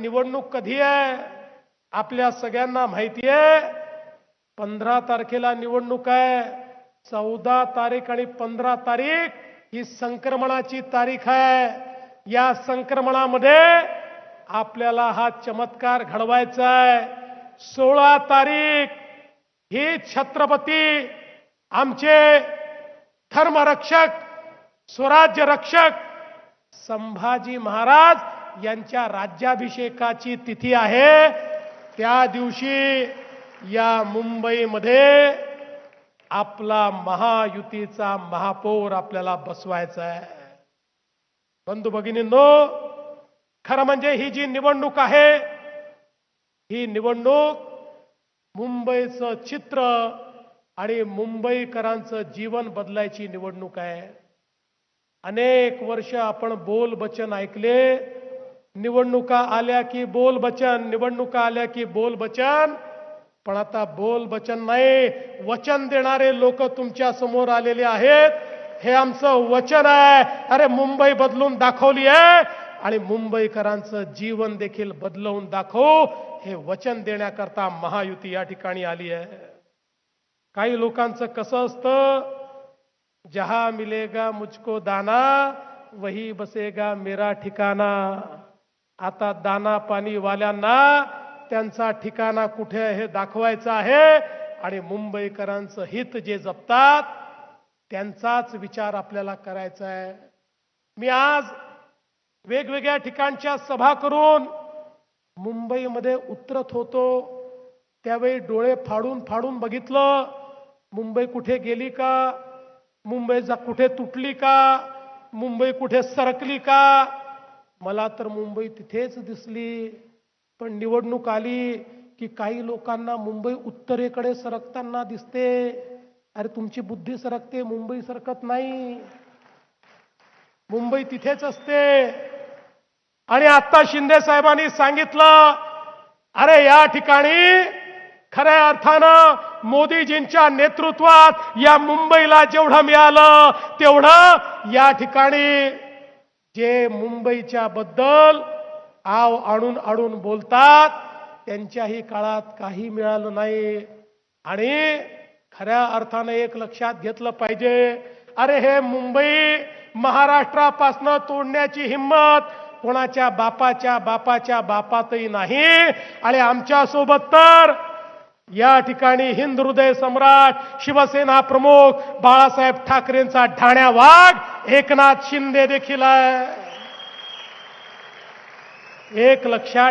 निवडणूक कधी आहे आपल्या सगळ्यांना माहिती आहे. 15 तारखेला निवडणूक आहे. 14 तारीख आणि 15 तारीख ही संक्रमणाची तारीख आहे. या संक्रमणामध्ये आपल्याला हा चमत्कार घडवायचा आहे. 16 तारीख ही छत्रपती आमचे धर्मरक्षक स्वराज्य रक्षक संभाजी महाराज यांच्या राज्याभिषेकाची तिथी आहे. त्या दिवशी या मुंबईमध्ये आपला महायुतीचा महापौर आपल्याला बसवायचा आहे. बंधू भगिनींनो, खरं म्हणजे ही जी निवडणूक आहे ही निवडणूक मुंबईचं चित्र आणि मुंबईकरांचं जीवन बदलायची निवडणूक आहे. अनेक वर्ष आपण बोल बचन ऐकले. निवडणुका आल्या की बोल बचन, निवडणुका आल्या की बोल बचन. पण आता बोल बचन नाही, वचन देणारे लोक तुमच्या समोर आलेले आहेत. हे आमचं वचन आहे. अरे मुंबई बदलून दाखवली आहे आणि मुंबईकरांचं जीवन देखील बदलवून दाखवू हे वचन देण्याकरता महायुती या ठिकाणी आली आहे. काही लोकांचं कसं असतं, जहां मिलेगा मुझको दाना वही बसेगा मेरा ठिकाणा. आता दाना पाणी वाल्यांना त्यांचा ठिकाणा कुठे आहे हे दाखवायचं आहे आणि मुंबईकरांचं हित जे जपतात त्यांचाच विचार आपल्याला करायचा आहे. मी आज वेगवेगळ्या ठिकाणच्या सभा करून मुंबईमध्ये उतरत होतो त्यावेळी डोळे फाडून फाडून बघितलं, मुंबई कुठे गेली का, मुंबई कुठे तुटली का, मुंबई कुठे सरकली का. मला तर मुंबई तिथेच दिसली. पण निवडणूक आली की काही लोकांना मुंबई उत्तरेकडे सरकताना दिसते. अरे तुमची बुद्धी सरकते, मुंबई सरकत नाही. मुंबई तिथेच असते. आणि आता शिंदे साहेबांनी सांगितलं, अरे या ठिकाणी खऱ्या अर्थानं मोदीजींच्या नेतृत्वात या मुंबईला जेवढं मिळालं तेवढं या ठिकाणी जे मुंबईच्या बद्दल आव आणून आणून बोलतात त्यांच्याही काळात काही मिळालं नाही. आणि खऱ्या अर्थानं एक लक्षात घेतलं पाहिजे, अरे हे मुंबई महाराष्ट्रापासून तोडण्याची हिम्मत कोणाच्या बापाच्या बापाच्या बापातही नाही. आणि आमच्या सोबत तर या ठिकाणी हिंद हृदय सम्राट शिवसेना प्रमुख बाळासाहेब ठाकरेंचा ठाण्या वाघ एकनाथ शिंदे देखील आहे. एक लक्षात